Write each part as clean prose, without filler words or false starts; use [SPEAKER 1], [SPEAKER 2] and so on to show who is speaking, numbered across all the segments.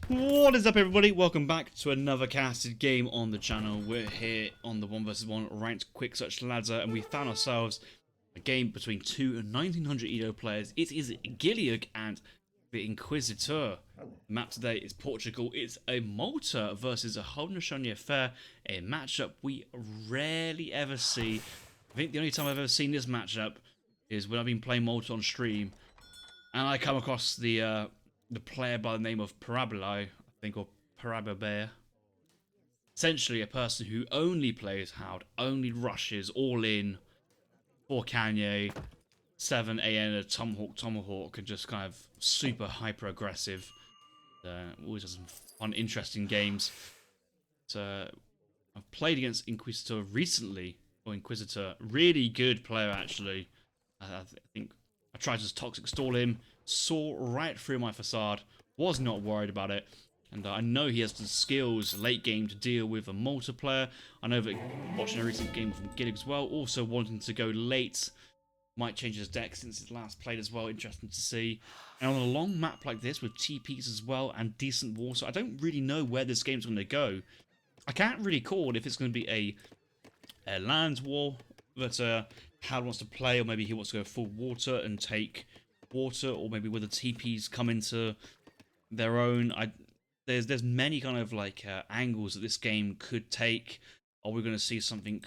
[SPEAKER 1] What is up, everybody? Welcome back to another casted game on the channel. We're here on the 1 vs 1 ranked quick search ladder, and we found ourselves a game between two 1900 EDO players. It is Guiliug and the Inquisitor. The map today is Portugal. It's a Malta versus a Haudenosaunee affair, a matchup we rarely ever see. I think the only time I've ever seen this matchup is when I've been playing Malta on stream, and I come across the player by the name of Parabolai, I think, or Parabobear. Essentially a person who only plays Hound, only rushes all in for Kanye, 7 AN, a Tomahawk, and just kind of super hyper aggressive. Always has some fun, interesting games. So I've played against Inquisitor recently, or Inquisitor, really good player actually. I think I tried to toxic stall him, saw right through my facade, was not worried about it, and I know he has the skills late game to deal with a multiplayer. I know that watching a recent game from Guiliug as well, also wanting to go late, might change his deck since his last played as well, interesting to see. And on a long map like this with TPs as well and decent water, I don't really know where this game's going to go. I can't really call if it's going to be a land war that Hal wants to play, or maybe he wants to go full water and take water, or maybe where the TPs come into their own. There's many kind of like angles that this game could take. Are we going to see something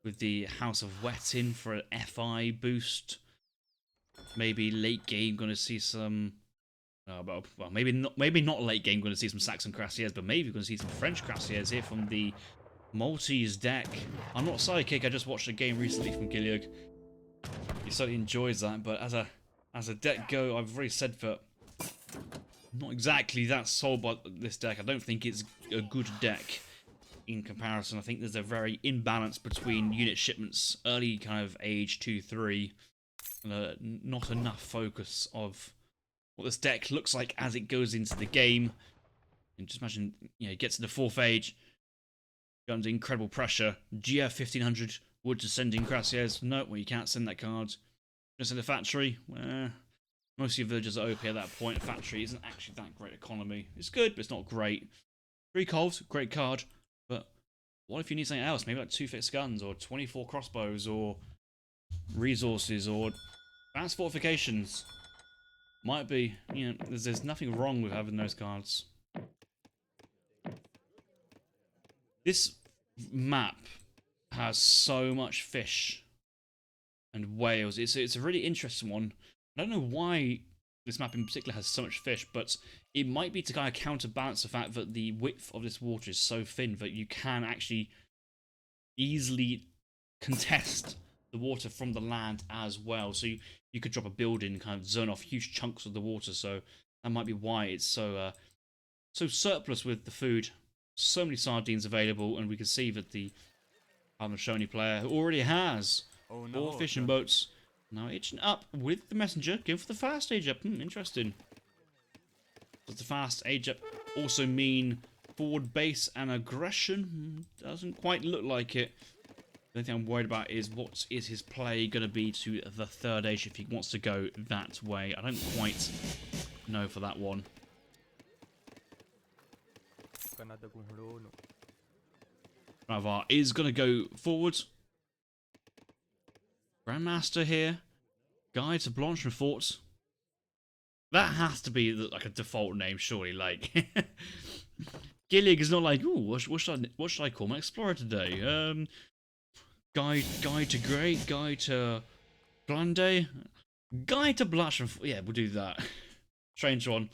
[SPEAKER 1] with the House of Wettin for an FI boost? Maybe late game going to see some. Well, maybe not late game going to see some Saxon Crassiers, but maybe we're going to see some French Crassiers here from the Maltese deck. I'm not sidekick. I just watched a game recently from Guiliug. He certainly enjoys that, but as a deck go, I've already said that I'm not exactly that sold by this deck. I don't think it's a good deck in comparison. I think there's a very imbalance between unit shipments, early kind of age 2-3, and not enough focus of what this deck looks like as it goes into the game. And just imagine, you know, it gets to the 4th age, under incredible pressure. GF 1500 would just send in Crassiers. No, well, you can't send that card. Just in the factory. Most of your villagers are OP at that point. Factory isn't actually that great economy. It's good, but it's not great. 3 Coals, great card. But what if you need something else? Maybe like 2 fixed guns, or 24 crossbows, or resources, or advanced fortifications. Might be, you know, there's nothing wrong with having those cards. This map has so much fish and whales. It's a really interesting one. I don't know why this map in particular has so much fish, but it might be to kind of counterbalance the fact that the width of this water is so thin that you can actually easily contest the water from the land as well. So you could drop a building, kind of zone off huge chunks of the water. So that might be why it's so surplus with the food. So many sardines available, and we can see that the Haudenosaunee player who already has 4 fishing boats now itching up with the messenger, going for the fast age up. Interesting. Does the fast age up also mean forward base and aggression? Doesn't quite look like it. The only thing I'm worried about is what is his play going to be to the 3rd age if he wants to go that way. I don't quite know for that one. Ravar is going to go forward. Grandmaster here. Guide to Blanche and Fort. That has to be like a default name, surely. Like, Guiliug is not like, ooh, what should I call my explorer today? Guide to Grey, Guide to Glande, Guide to Blanche and Fort. Yeah, we'll do that. Strange one.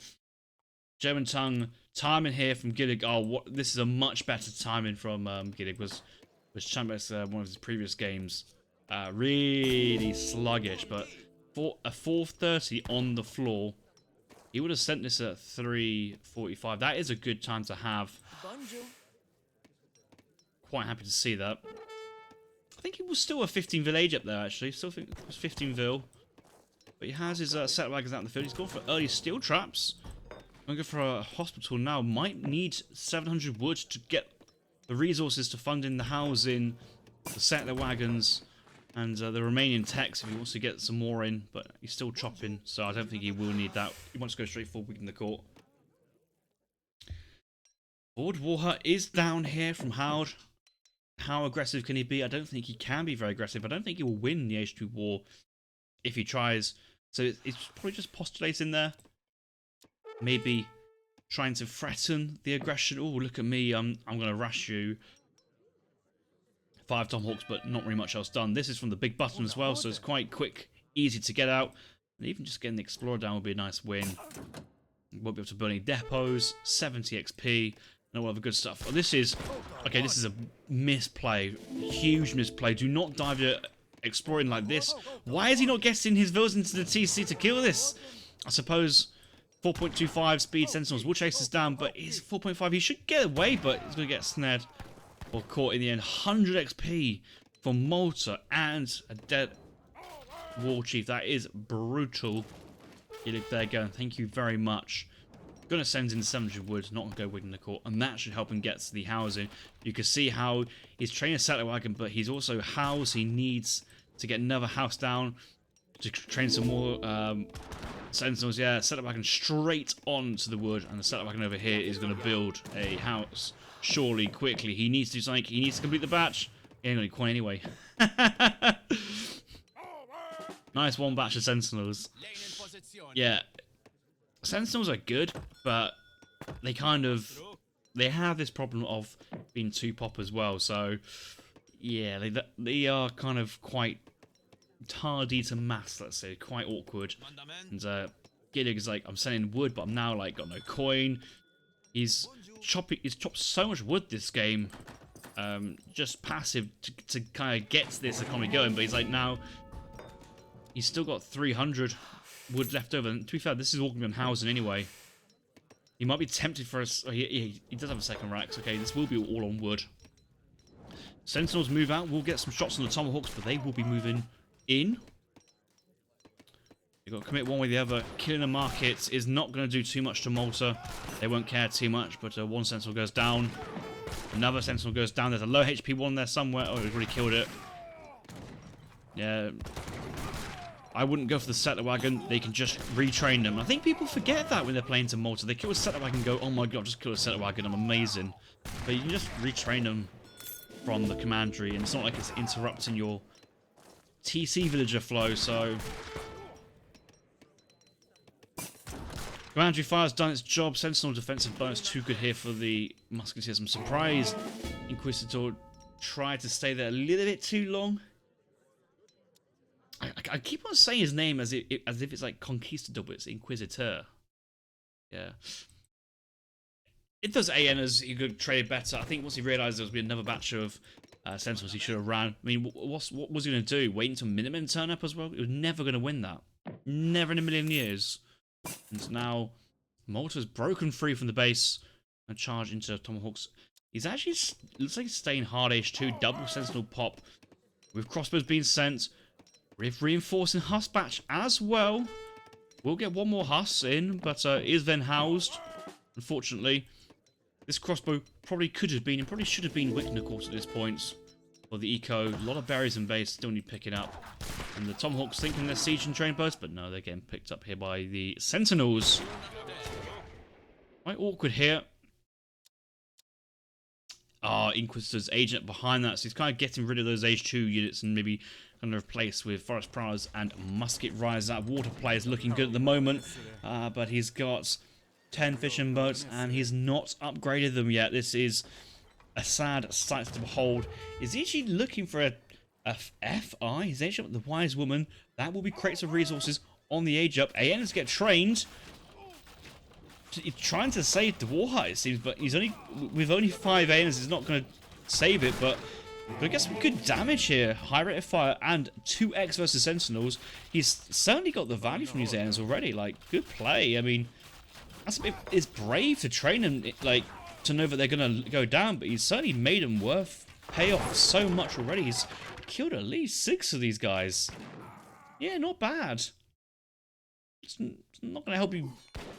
[SPEAKER 1] German tongue. Timing here from Guiliug. Oh, this is a much better timing from Guiliug. Was champion one of his previous games. Really sluggish, but for a 4:30 on the floor, he would have sent this at 3:45. That is a good time to have. Quite happy to see that. I think he was still a 15 village up there actually. Still think it was 15 vil. But he has his set wagons out in the field. He's gone for early steel traps. I'm going to go for a hospital now. Might need 700 wood to get the resources to fund in the housing, to set the wagons, and the Romanian techs if he wants to get some more in. But he's still chopping, so I don't think he will need that. He wants to go straight forward in the court. Lord Warhut is down here from Howard. How aggressive can he be? I don't think he can be very aggressive. I don't think he will win the Age 2 war if he tries. So it's probably just postulating there. Maybe trying to threaten the aggression. Oh, look at me. I'm going to rush you. 5 Tomahawks, but not really much else done. This is from the big button as well, so it's quite quick, easy to get out. And even just getting the Explorer down would be a nice win. Won't be able to build any depots. 70 XP. And all other good stuff. Oh, this is... Okay, this is a misplay. Huge misplay. Do not dive your Explorer in like this. Why is he not getting his villas into the TC to kill this? I suppose 4.25 speed Sentinels will chase us down, but he's 4.5. He should get away, but he's going to get snared or caught in the end. 100 XP from Malta and a dead War Chief. That is brutal. Guiliug there going. Thank you very much. Going to send in 700 wood, not going to go Wigton the Court, and that should help him get to the housing. You can see how he's training a settler wagon, but he's also housed. He needs to get another house down to train some more sentinels. Yeah, settler wagon straight onto the wood, and the settler wagon over here is going to build a house. Surely, quickly. He needs to do something. He needs to complete the batch. He ain't got any coin anyway. Nice one batch of sentinels. Yeah. Sentinels are good, but they have this problem of being too pop as well. So, yeah, they are kind of quite tardy to mass, let's say, quite awkward. And Guiliug is like, I'm sending wood, but I'm now like got no coin. He's chopped so much wood this game, just passive to kind of get this economy going. But he's like now, he's still got 300. Wood left over, and to be fair, this is all going to be on housing anyway. He might be tempted for us. Oh, he does have a second rack. So okay, this will be all on wood. Sentinels move out. We'll get some shots on the Tomahawks, but they will be moving in. You've got to commit one way or the other. Killing the markets is not going to do too much to Malta. They won't care too much, but one Sentinel goes down. Another Sentinel goes down. There's a low HP one there somewhere. Oh, he's already killed it. Yeah. I wouldn't go for the settler wagon. They can just retrain them. I think people forget that when they're playing to Malta. They kill a settler wagon and go, oh my god, just kill a settler wagon, I'm amazing. But you can just retrain them from the commandery, and it's not like it's interrupting your TC villager flow, so... Commandery fire's done its job. Sentinel defensive bonus too good here for the musketeers. I'm surprised Inquisitor tried to stay there a little bit too long. I keep on saying his name as if it's like Conquistador, but it's Inquisitor. Yeah. It does ANers, he could trade better. I think once he realised there was be another batch of Sentinels, he should have ran. I mean, what was he going to do? Wait until Minutemen turn up as well? He was never going to win that. Never in a million years. And now Malta's broken free from the base and charged into Tomahawks. He's actually, looks like he's staying hard H2, double Sentinel pop. With crossbows being sent. With reinforcing Huss batch as well. We'll get one more Huss in, but is then housed. Unfortunately, this crossbow probably could have been, and probably should have been Wigton, of course, at this point. For the eco, a lot of berries in base, still need picking up. And the Tomahawks thinking they're siege and train posts, but no, they're getting picked up here by the Sentinels. Quite awkward here. Inquisitor's agent behind that, so he's kind of getting rid of those H2 units and maybe going to replace with Forest Prowlers and Musket Rise. That water play is looking good at the moment, but he's got 10 fishing boats and he's not upgraded them yet. This is a sad sight to behold. Is he actually looking for a FI? He's actually the Wise Woman. That will be crates of resources on the age up. ANs get trained. He's trying to save the Warhut, it seems, but he's with only 5 ANs, he's not going to save it, but I get some good damage here. High rate of fire and 2x versus Sentinels. He's certainly got the value from these ANs already. Like, good play. I mean, it's brave to train them, like, to know that they're going to go down, but he's certainly made them worth payoff so much already. He's killed at least 6 of these guys. Yeah, not bad. It's not going to help you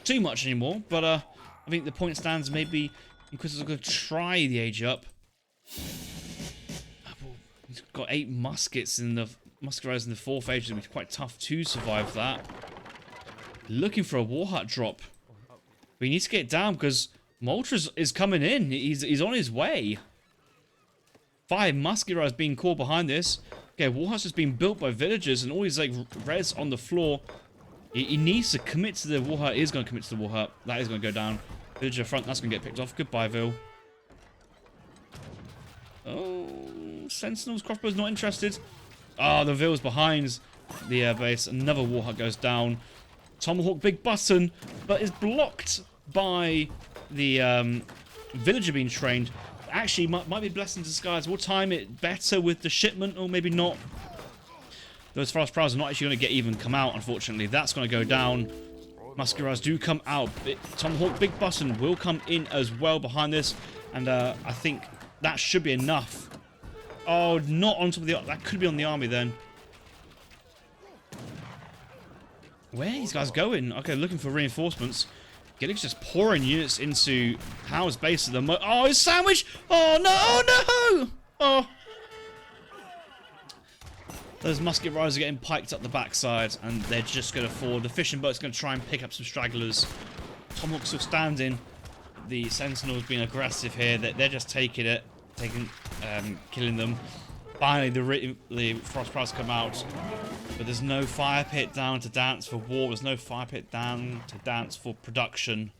[SPEAKER 1] too much anymore, but I think the point stands. Maybe Inquisitor's going to try the age up. He's got 8 muskets in the musket in the 4th age. It'll be quite tough to survive that. Looking for a Warhut drop. We need to get down because Malta is coming in. He's on his way. 5 musket riders being caught behind this. Okay, warhouse has been built by villagers, and all these like res on the floor. He needs to commit to the warhut. He is going to commit to the warhut. That is going to go down. Villager front. That's going to get picked off. Goodbye, Ville. Oh, Sentinels, crossbows not interested. Ah, the Ville's behind the air base. Another warhut goes down. Tomahawk, big button, but is blocked by the villager being trained. Actually, might be blessed in disguise. We'll time it better with the shipment, or maybe not. Those Forest Prowlers are not actually going to even come out, unfortunately. That's going to go down. Musketeers do come out. Tomahawk, big button will come in as well behind this. And I think that should be enough. Oh, not on top of the... That could be on the army then. Where are these guys going? Okay, looking for reinforcements. Guiliug's just pouring units into Howard's base at the moment. Oh, his sandwich! Oh, no! Oh, no! Oh. Those musket riders are getting piked up the backside, and they're just going to fall. The fishing boat's going to try and pick up some stragglers. Tomahawk's still standing. The Sentinels being aggressive here. They're just taking it. Killing them. Finally, the Forest Prowlers come out. But there's no fire pit down to dance for war. There's no fire pit down to dance for production.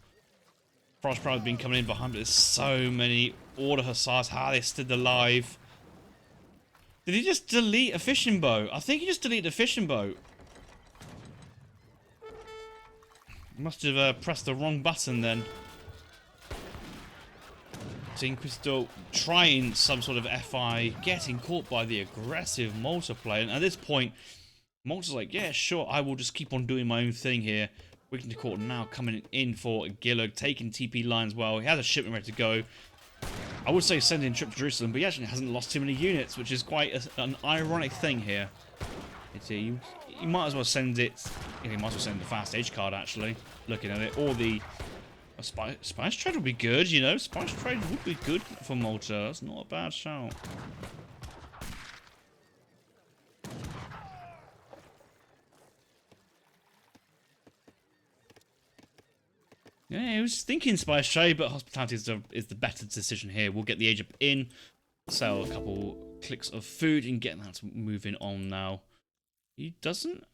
[SPEAKER 1] Forest Prowlers have been coming in behind, but there's so many order hussars. How are they still alive? Did he just delete a fishing boat? I think he just deleted a fishing boat. Must have pressed the wrong button then. So Inquisitor trying some sort of FI, getting caught by the aggressive Malta player. And at this point, Malta's like, yeah, sure, I will just keep on doing my own thing here. Weakened to court now coming in for Guiliug, taking TP lines well. He has a shipment ready to go. I would say send in trip to Jerusalem, but he actually hasn't lost too many units, which is quite an ironic thing here. You might as well send it. You might as well send the fast age card actually. Looking at it, or the spice trade would be good. You know, spice trade would be good for Malta. That's not a bad shout. Yeah, I was thinking spice trade, but hospitality is the better decision here. We'll get the agent in, sell a couple clicks of food, and get that moving on now. He doesn't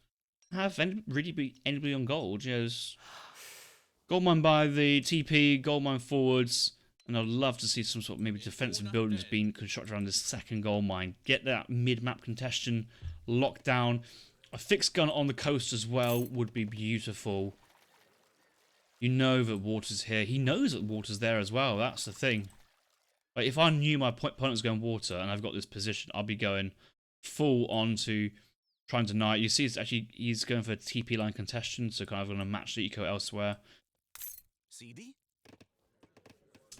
[SPEAKER 1] have anybody on gold. Yes, gold mine by the TP, gold mine forwards, and I'd love to see some sort of maybe defensive buildings being constructed around this second gold mine. Get that mid-map contention locked down. A fixed gun on the coast as well would be beautiful. You know that water's here. He knows that water's there as well. That's the thing. Like, if I knew my opponent was going water and I've got this position, I'll be going full on to trying to deny it. You see, it's actually he's going for a TP line contestation, so kind of going to match the eco elsewhere. CD?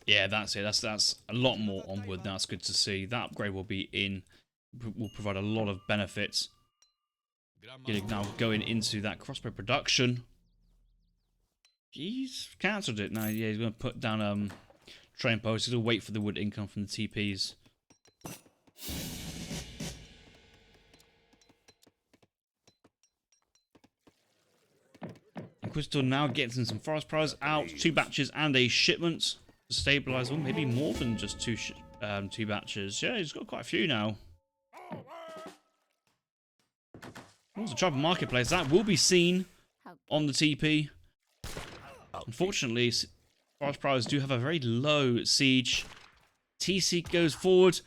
[SPEAKER 1] Yeah, that's it. That's a lot more onward. That's good to see. That upgrade will be in. Will provide a lot of benefits. Guiliug now going into that crossbow production. He's cancelled it now. Yeah, he's going to put down train posts. He'll wait for the wood income from the TPs. Inquisitor now getting some Forest Prowlers out. 2 batches and a shipment to stabilise them. Maybe more than just 2 batches. Yeah, he's got quite a few now. What's the trouble marketplace? That will be seen on the TP. Unfortunately, Forest Prowlers do have a very low siege. TC goes forward.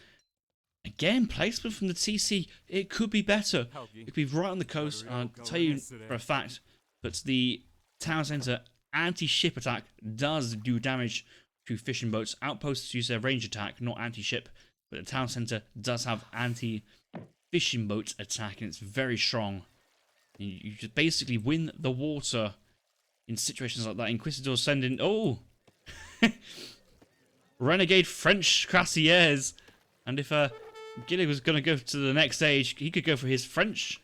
[SPEAKER 1] Again, placement from the TC. It could be better. It could be right on the coast. I'll tell you for a fact that the town centre anti-ship attack does do damage to fishing boats. Outposts use their range attack, not anti-ship. But the town centre does have anti-fishing boat attack, and it's very strong. You just basically win the water in situations like that. Inquisitor sending... Oh! Renegade French Crassiers. And if Guiliug was going to go to the next stage, he could go for his French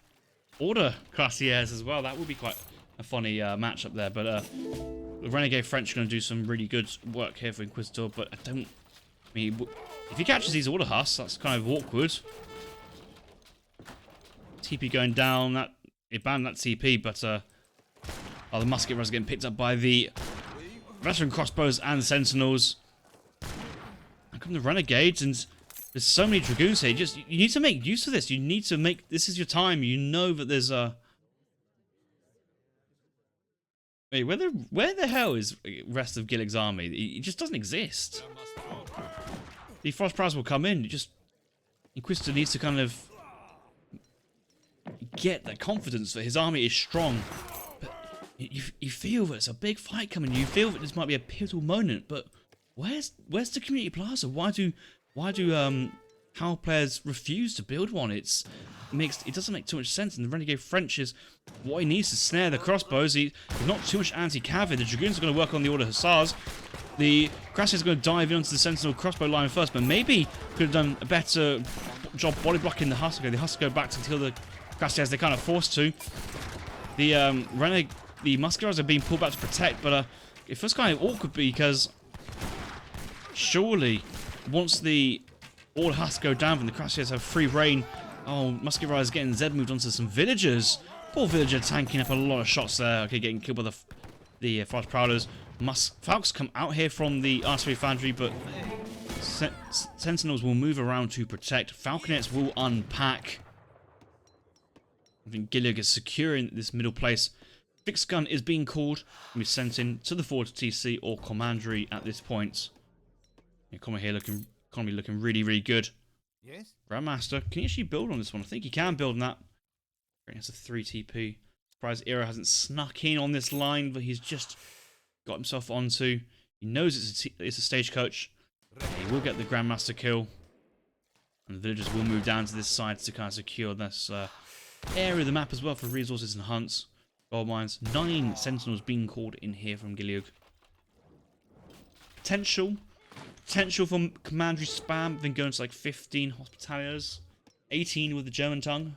[SPEAKER 1] Order Crassiers as well. That would be quite a funny matchup there. But the Renegade French are going to do some really good work here for Inquisitor. But I mean, if he catches these Order Huss, that's kind of awkward. TP going down. It banned that TP, but... Oh, the musket runners getting picked up by the veteran crossbows and sentinels. And come the renegades, and there's so many dragoons here. Just you need to make use of this. You need to make this is your time. You know that there's a. Wait, where the hell is the rest of Guiliug's army? It just doesn't exist. The Forest Prowlers will come in. Inquisitor needs to kind of get that confidence that his army is strong. But you feel that it's a big fight coming. You feel that this might be a pivotal moment. But where's the community plaza? Why do how players refuse to build one? It doesn't make too much sense. And the Renegade French is what he needs to snare the crossbows. He's not too much anti-cav. The Dragoons are going to work on the Order Hussars. The Cuirassiers are going to dive into the Sentinel crossbow line first, but maybe could have done a better job body blocking the Hussar. The Hussar go back to kill the Cuirassiers. They're kind of forced to. The Musketeers are being pulled back to protect, but it feels kind of awkward because surely once the all Hussars go down and the Cuirassiers have free reign. Oh, Musketeers getting Z moved onto some villagers. Poor villager tanking up a lot of shots there. Okay, getting killed by the Forest Prowlers. Falcs come out here from the artillery foundry, but Sentinels will move around to protect. Falconets will unpack. I think Guiliug is securing this middle place. Fixed gun is being called and be sent in to the forward TC or commandery at this point. Economy here looking really, really good.
[SPEAKER 2] Yes.
[SPEAKER 1] Grandmaster, can you actually build on this one? I think you can build on that. It's a 3 TP. Surprise Era hasn't snuck in on this line, but he's just got himself onto. He knows it's a stagecoach. He will get the Grandmaster kill. And the villagers will move down to this side to kind of secure this area of the map as well for resources and hunts. Gold mines. 9 Sentinels being called in here from Guiliug. Potential for commandery spam, then going to like 15 hospitaliers. 18 with the German tongue.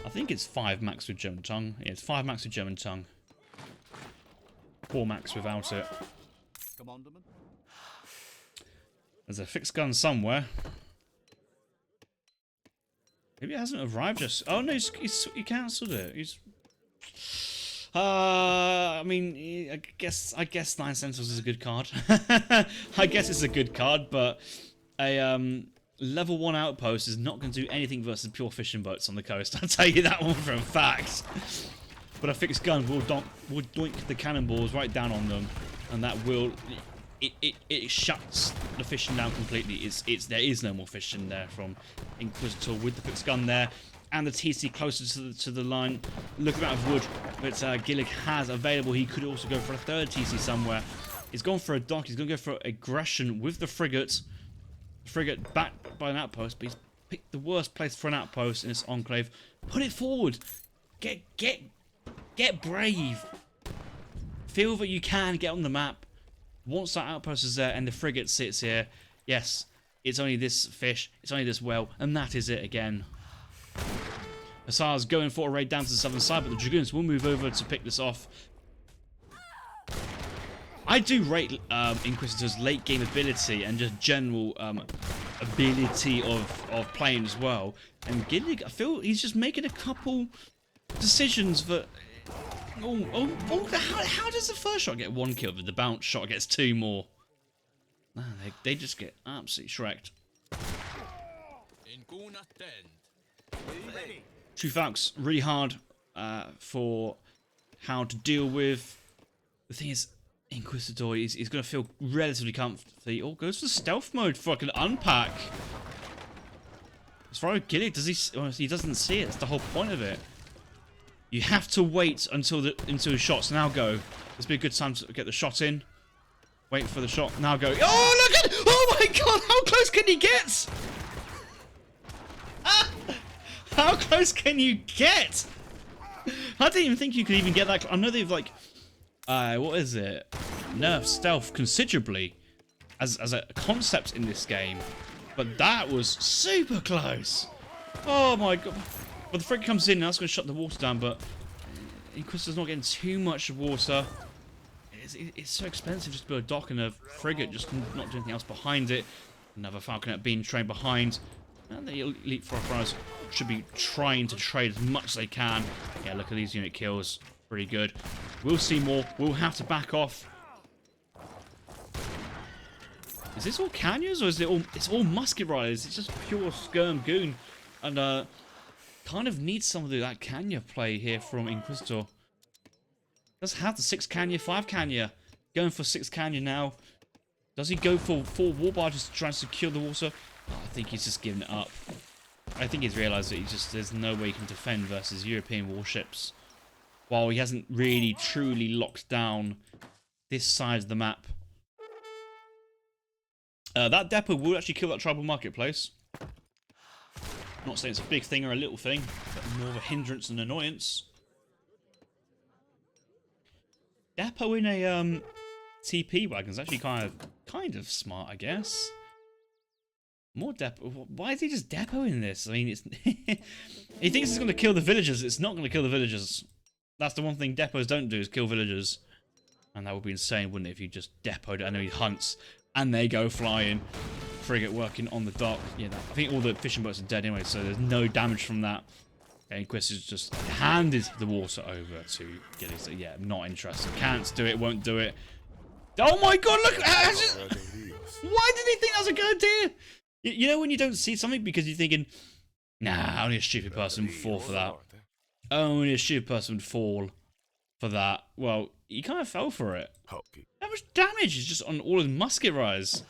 [SPEAKER 1] I think it's 5 max with German tongue. Yeah, it's 5 max with German tongue. 4 max without it. There's a fixed gun somewhere. Maybe it hasn't arrived just. Oh no, he cancelled it. I mean, I guess 9 Sentinels is a good card. I guess it's a good card, but a level 1 outpost is not going to do anything versus pure fishing boats on the coast. I'll tell you that one for a fact. But a fixed gun will doink the cannonballs right down on them, and that will it shuts the fishing down completely. There is no more fishing there from Inquisitor with the fixed gun there. And the TC closer to the line. Look amount of wood that Guiliug has available. He could also go for a 3rd TC somewhere. He's gone for a dock. He's going to go for aggression with the frigate. The frigate backed by an outpost, but he's picked the worst place for an outpost in this enclave. Put it forward. Get brave. Feel that you can get on the map. Once that outpost is there and the frigate sits here, yes, it's only this fish, it's only this well, and that is it again. Hussars going for a raid down to the southern side, but the Dragoons will move over to pick this off. I do rate Inquisitor's late game ability and just general ability of playing as well. And Guiliug, I feel he's just making a couple decisions that. How does the first shot get 1 kill, but the bounce shot gets 2 more? Man, they just get absolutely shreked. True Falcs, really hard for how to deal with. The thing is, Inquisitor, he's going to feel relatively comfortable. Oh, goes for stealth mode for fucking unpack. As far as Guiliug, he doesn't see it. That's the whole point of it. You have to wait until the shots now go. This would be a good time to get the shot in. Wait for the shot. Now go. Oh, look at! Oh my god! How close can you get? How close can you get? I didn't even think you could even get that. I know they've like, what is it? Nerfed stealth considerably as a concept in this game, but that was super close. Oh my god! Well, the frigate comes in, now it's going to shut the water down, but Inquisitor's not getting too much water. It's so expensive just to build a dock and a frigate, just not doing anything else behind it. Another Falconet being trained behind. And the elite Forest Prowlers should be trying to trade as much as they can. Yeah, look at these unit kills. Pretty good. We'll see more. We'll have to back off. Is this all Canyons or is it all... It's all Musket Riders. It's just pure Skirm Goon. And kind of needs some of that Canya play here from Inquisitor. Does have the 6 Canya, 5 Canya. Going for 6 Canya now. Does he go for 4 War Barges to try and secure the water? Oh, I think he's just giving it up. I think he's realised that there's no way he can defend versus European warships. While he hasn't really truly locked down this side of the map. That depot will actually kill that tribal marketplace. Not saying it's a big thing or a little thing, but more of a hindrance and annoyance. Depot in a TP wagon is actually kind of smart, I guess. More depot. Why is he just depoting this? I mean, it's he thinks it's going to kill the villagers. It's not going to kill the villagers. That's the one thing depots don't do, is kill villagers. And that would be insane, wouldn't it, if you just depoted enemy hunts and they go flying. Frigate working on the dock. Yeah, I think all the fishing boats are dead anyway, so there's no damage from that. And Inquisitor's just handed the water over to Guiliug. So yeah, not interested. Can't do it, won't do it. Oh my god, look! Why did he think that was a good idea? You know when you don't see something because you're thinking, nah, only a stupid person would fall for that. Only a stupid person would fall for that. Well, he kind of fell for it. How much damage is just on all his musket rise?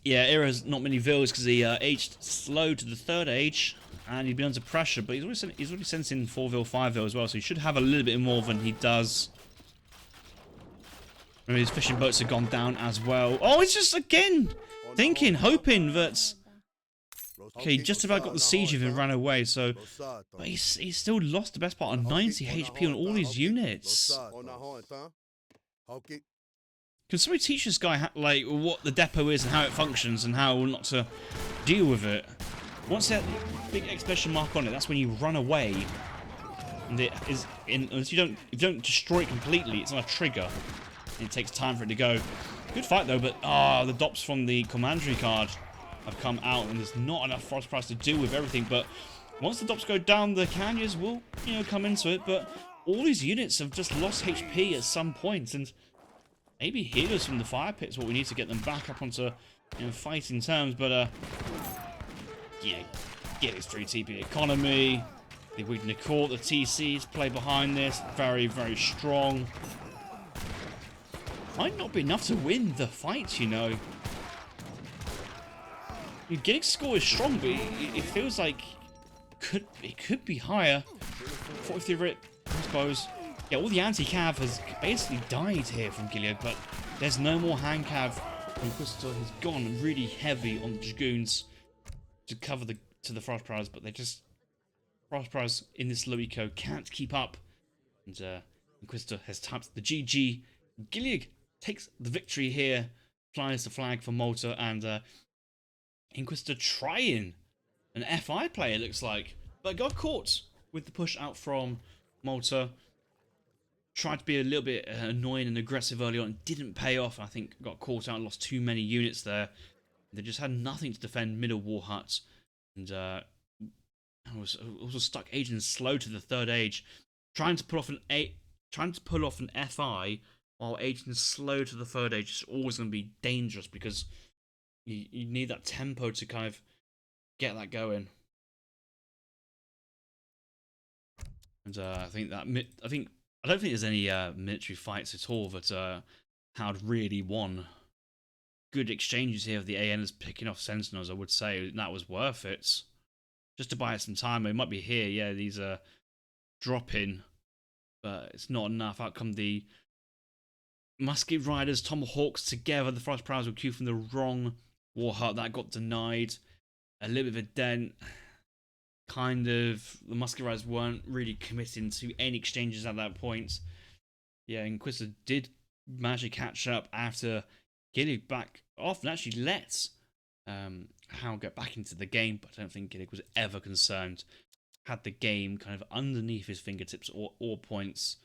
[SPEAKER 1] Yeah, Era's not many vills because he aged slow to the 3rd age, and he'd been under pressure. But he's already sent in 4 vil, 5 vil as well, so he should have a little bit more than he does. Remember, his fishing boats have gone down as well. Oh, it's just again thinking, hoping that. Okay, he just about got the siege of and ran away. So, but he's still lost the best part of 90 HP on all his units. Can somebody teach this guy like what the depot is and how it functions and how not to deal with it? Once that big exclamation mark on it, that's when you run away. And it is if you don't destroy it completely, it's on a trigger. It takes time for it to go. Good fight though, but the dops from the commandery card have come out, and there's not enough Forest Prowlers to deal with everything. But once the dops go down, the Canyons will come into it. But all these units have just lost HP at some point, and maybe healers from the fire pits what we need to get them back up onto fighting terms. But yeah, get his 3 TP economy. The Wigner Court, the TCs play behind this, very very strong. Might not be enough to win the fight, you know. Guiliug's score is strong, but it feels like it could be higher. 43 Rit, I suppose. Yeah, all the anti-cav has basically died here from Guiliug, but there's no more hand cav. Inquisitor has gone really heavy on the Dragoons to cover the Forest Prowlers, but they just Forest Prowlers in this low eco can't keep up. And Inquisitor has tapped the GG. Guiliug takes the victory here, flies the flag for Malta, and Inquisitor trying an FI play, it looks like, but got caught with the push out from Malta. Tried to be a little bit annoying and aggressive early on, didn't pay off. I think got caught out, lost too many units there. They just had nothing to defend middle war huts, and I was also stuck aging slow to the 3rd age, trying to pull off an FI while aging slow to the 3rd age is always going to be dangerous because you need that tempo to kind of get that going. And I don't think there's any military fights at all that had really won. Good exchanges here of the ANs picking off Sentinels, I would say. That was worth it. Just to buy it some time. It might be here. Yeah, these are dropping, but it's not enough. Out come the Musket Riders, Tomahawks together. The Forest Prowlers were queued from the wrong war hut. That got denied. A little bit of a dent. Kind of, the Musket Riders weren't really committing to any exchanges at that point. Yeah, Inquisitor did manage to catch up after Guiliug back off and actually let Hal get back into the game, but I don't think Guiliug was ever concerned. Had the game kind of underneath his fingertips or all points.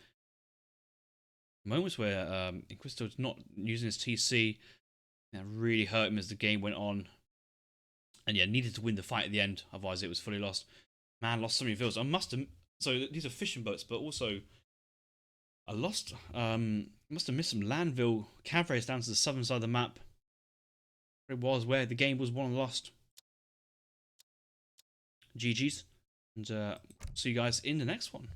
[SPEAKER 1] Moments where Inquisitor was not using his TC, that really hurt him as the game went on. And yeah, needed to win the fight at the end, otherwise it was fully lost. Man, lost so many villas. I must have. So these are fishing boats, but also I lost. Must have missed some landville cavalries down to the southern side of the map. It was where the game was won and lost. GG's, and see you guys in the next one.